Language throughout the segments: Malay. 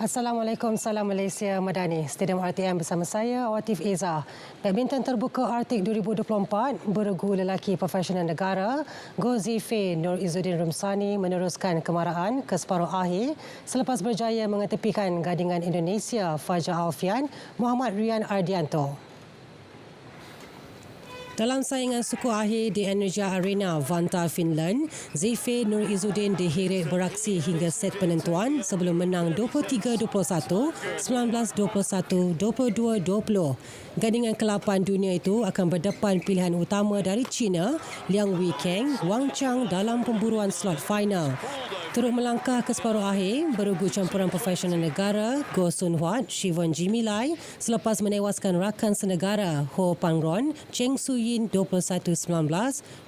Assalamualaikum, salam Malaysia Madani. Stadium RTM bersama saya, Awatif Eza. Badminton terbuka Arctic 2024, beregu lelaki profesional negara, Go Zife Nur Izzuddin Rumsani meneruskan kemarahan ke separuh akhir selepas berjaya mengetepikan gadingan Indonesia Fajar Alfian Muhammad Rian Ardianto. Dalam saingan suku akhir di Energia Arena, Vantaa, Finland, Zife Nur Izzuddin diheret beraksi hingga set penentuan sebelum menang 23-21, 19-21, 22-20. Gadingan ke-8 dunia itu akan berdepan pilihan utama dari China, Liang Weikeng, Wang Chang dalam pemburuan slot final. Turut melangkah ke separuh akhir, beregu campuran profesional negara Goh Sun Huat, Siwon Jimilai selepas menewaskan rakan senegara Ho Pangron, Cheng Su-yin 21-19,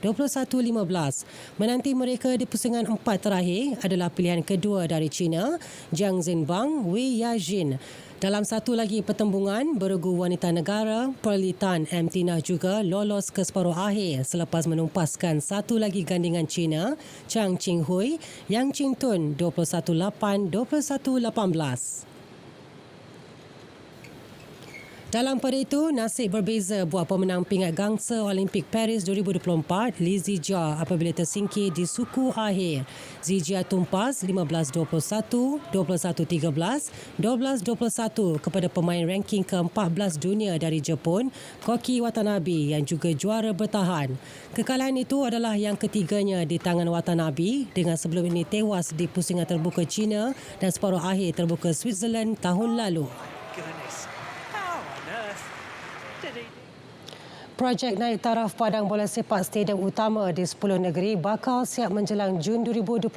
21-15. Menanti mereka di pusingan 4 terakhir adalah pilihan kedua dari China, Jiang Zhenbang, Wei Yajin. Dalam satu lagi pertembungan, beregu wanita negara Pearly Tan Emtina juga lolos ke separuh akhir selepas menumpaskan satu lagi gandingan China, Chang Qinghui, Yang Qingtun 21-8, 21-18. Dalam pada itu, nasib berbeza buat pemenang pingat gangsa Olimpik Paris 2024, Li Zijia apabila tersingkir di suku akhir. Zijia tumpas 15-21, 21-13, 12-21 kepada pemain ranking ke-14 dunia dari Jepun, Koki Watanabe yang juga juara bertahan. Kekalahan itu adalah yang ketiganya di tangan Watanabe dengan sebelum ini tewas di pusingan terbuka China dan separuh akhir terbuka Switzerland tahun lalu. Projek naik taraf padang bola sepak stadium utama di 10 negeri bakal siap menjelang Jun 2025.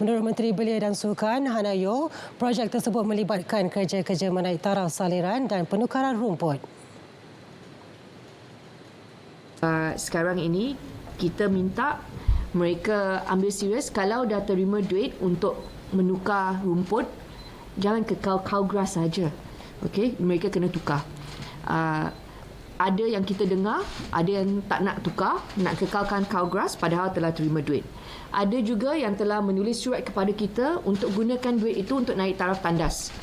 Menurut Menteri Belia dan Sukan, Hana Yeoh, projek tersebut melibatkan kerja-kerja menaik taraf saliran dan penukaran rumput. Sekarang ini, kita minta mereka ambil serius kalau dah terima duit untuk menukar rumput, jangan kekal cow grass saja. Okey, mereka kena tukar. Ada yang kita dengar, ada yang tak nak tukar, nak kekalkan cow grass padahal telah terima duit. Ada juga yang telah menulis surat kepada kita untuk gunakan duit itu untuk naik taraf tandas.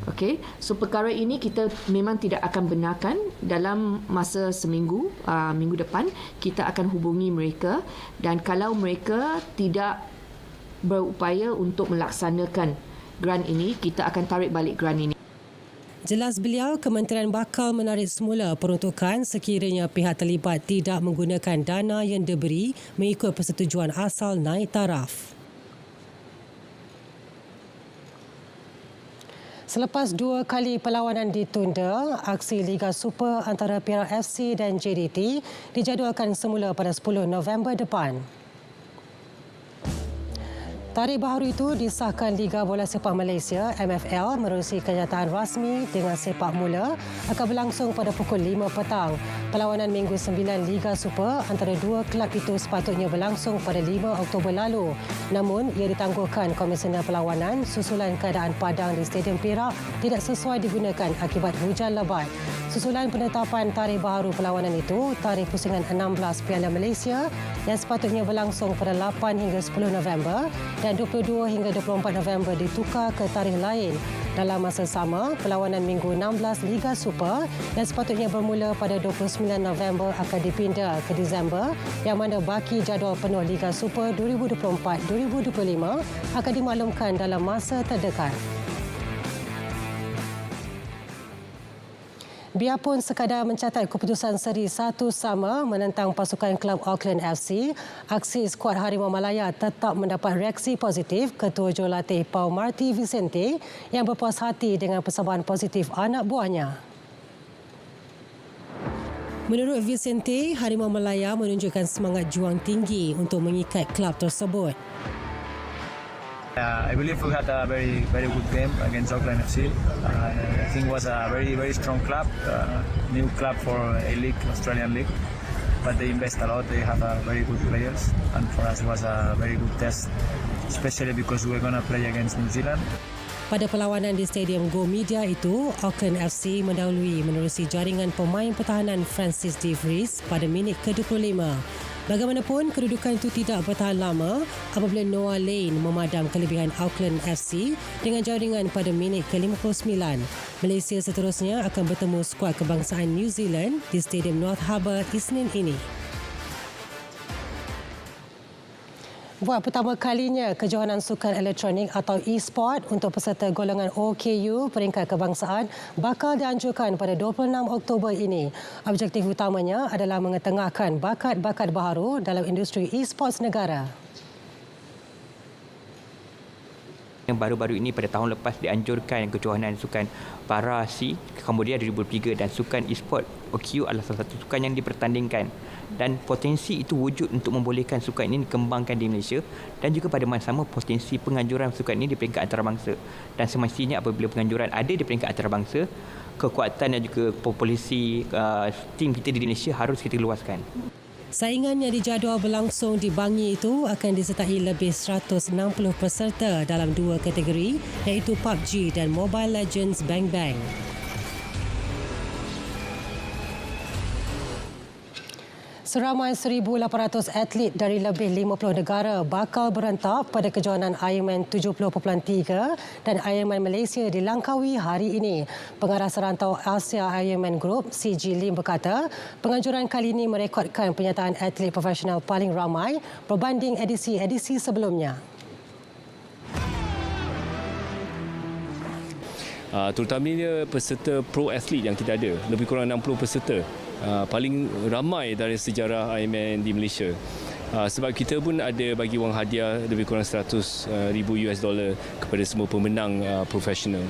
Okey, so perkara ini kita memang tidak akan benarkan. Dalam masa seminggu, minggu depan, kita akan hubungi mereka dan kalau mereka tidak berupaya untuk melaksanakan grant ini, kita akan tarik balik grant ini. Jelas beliau, kementerian bakal menarik semula peruntukan sekiranya pihak terlibat tidak menggunakan dana yang diberi mengikut persetujuan asal naik taraf. Selepas 2 kali perlawanan ditunda, aksi Liga Super antara Perak FC dan JDT dijadualkan semula pada 10 November depan. Tarikh baharu itu disahkan Liga Bola Sepak Malaysia MFL menerusi kenyataan rasmi dengan sepak mula akan berlangsung pada pukul 5 petang. Perlawanan Minggu 9 Liga Super antara dua kelab itu sepatutnya berlangsung pada 5 Oktober lalu. Namun, ia ditangguhkan Komisioner Perlawanan susulan keadaan padang di Stadium Perak tidak sesuai digunakan akibat hujan lebat. Susulan penetapan tarikh baharu perlawanan itu, tarikh pusingan 16 Piala Malaysia yang sepatutnya berlangsung pada 8 hingga 10 November dan 22 hingga 24 November ditukar ke tarikh lain. Dalam masa sama, perlawanan Minggu 16 Liga Super yang sepatutnya bermula pada 29 November akan dipindah ke Disember yang mana baki jadual penuh Liga Super 2024-2025 akan dimaklumkan dalam masa terdekat. Biarpun sekadar mencatat keputusan seri 1-1 menentang pasukan kelab Auckland FC, aksi skuad Harimau Malaya tetap mendapat reaksi positif Ketua Jurulatih Pau Marty Vicente yang berpuas hati dengan persabaran positif anak buahnya. Menurut Vicente, Harimau Malaya menunjukkan semangat juang tinggi untuk mengikat kelab tersebut. I believe we had a very good game against Auckland FC. I think it was a very strong club, new club for a league, Australian league. But they invest a lot. They have very good players, and for us it was a very good test, especially because we were going to play against New Zealand. Pada perlawanan di Stadium Go Media itu, Auckland FC mendahului menerusi jaringan pemain pertahanan Francis De Vries pada minit ke-25. Bagaimanapun, kedudukan itu tidak bertahan lama apabila Noah Lane memadam kelebihan Auckland FC dengan jaringan pada minit ke-59. Malaysia seterusnya akan bertemu skuad kebangsaan New Zealand di Stadium North Harbour Isnin ini. Buat pertama kalinya, kejohanan sukan elektronik atau e-sport untuk peserta golongan OKU peringkat kebangsaan bakal dianjurkan pada 26 Oktober ini. Objektif utamanya adalah mengetengahkan bakat-bakat baharu dalam industri e-sports negara. Yang baru-baru ini pada tahun lepas dianjurkan kejohanan sukan para C Cambodia 2003 dan sukan e-sport OKU adalah salah satu sukan yang dipertandingkan dan potensi itu wujud untuk membolehkan sukan ini dikembangkan di Malaysia dan juga pada masa sama potensi penganjuran sukan ini di peringkat antarabangsa dan semestinya apabila penganjuran ada di peringkat antarabangsa kekuatan dan juga populasi tim kita di Malaysia harus kita luaskan. Saingan yang dijadual berlangsung di Bangi itu akan disertai lebih 160 peserta dalam dua kategori iaitu PUBG dan Mobile Legends Bang Bang. Seramai 1,800 atlet dari lebih 50 negara bakal berentak pada kejohanan Ironman 70.3 dan Ironman Malaysia di Langkawi hari ini. Pengarah serantau Asia Ironman Group, CG Lim berkata, penganjuran kali ini merekodkan penyertaan atlet profesional paling ramai berbanding edisi-edisi sebelumnya. Terutamanya peserta pro atlet yang kita ada, lebih kurang 60 peserta. Paling ramai dari sejarah Ironman di Malaysia. Sebab kita pun ada bagi wang hadiah lebih kurang $100,000 kepada semua pemenang profesional.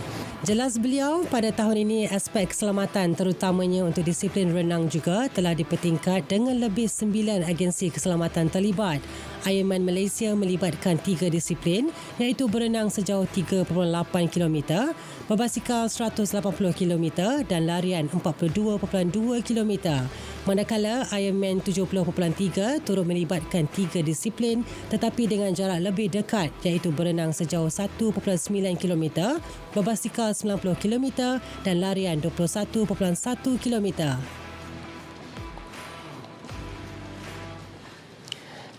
Jelas beliau, pada tahun ini aspek keselamatan terutamanya untuk disiplin renang juga telah dipertingkat dengan lebih 9 agensi keselamatan terlibat. Ironman Malaysia melibatkan 3 disiplin iaitu berenang sejauh 3.8 km, berbasikal 180 km dan larian 42.2 km. Manakala Ironman 70.3 turut melibatkan 3 disiplin tetapi dengan jarak lebih dekat iaitu berenang sejauh 1.9 km, berbasikal 90 km dan larian 21.1 km.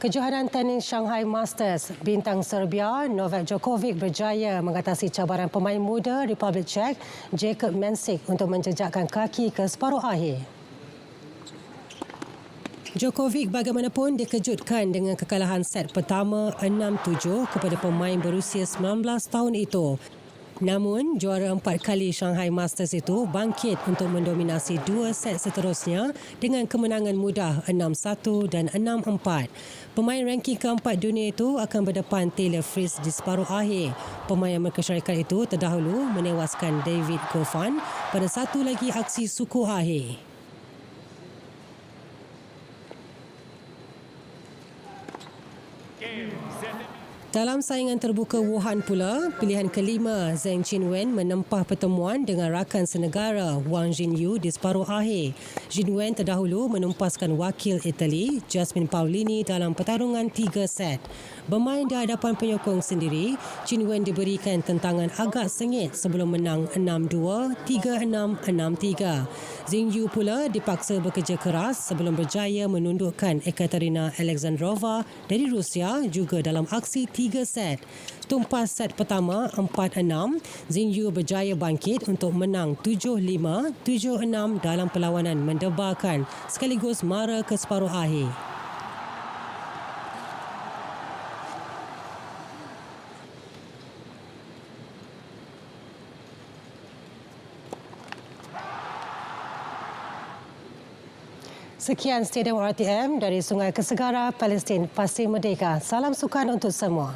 Kejohanan tenis Shanghai Masters, bintang Serbia Novak Djokovic berjaya mengatasi cabaran pemain muda Republik Czech Jakub Mensik untuk menjejakkan kaki ke separuh akhir. Djokovic bagaimanapun dikejutkan dengan kekalahan set pertama 6-7 kepada pemain berusia 19 tahun itu. Namun, juara 4 kali Shanghai Masters itu bangkit untuk mendominasi 2 set seterusnya dengan kemenangan mudah 6-1 dan 6-4. Pemain ranking keempat dunia itu akan berdepan Taylor Fritz di separuh akhir. Pemain Amerika Syarikat itu terdahulu menewaskan David Goffin pada satu lagi aksi suku akhir. Dalam saingan terbuka Wuhan pula, pilihan kelima Zheng Qinwen menempah pertemuan dengan rakan senegara Wang Jinyu di separuh akhir. Qinwen terdahulu menumpaskan wakil Itali Jasmine Paolini dalam pertarungan 3 set. Bermain di hadapan penyokong sendiri, Qinwen diberikan tentangan agak sengit sebelum menang 6-2, 3-6, 6-3. Zheng Yu pula dipaksa bekerja keras sebelum berjaya menundukkan Ekaterina Alexandrova dari Rusia juga dalam aksi 3 set. Tumpas set pertama 4-6, Zheng Yu berjaya bangkit untuk menang 7-5, 7-6 dalam perlawanan mendebarkan sekaligus mara ke separuh akhir. Sekian Stadium RTM dari Sungai Kesegara, Palestin, Pasir Merdeka. Salam sukan untuk semua.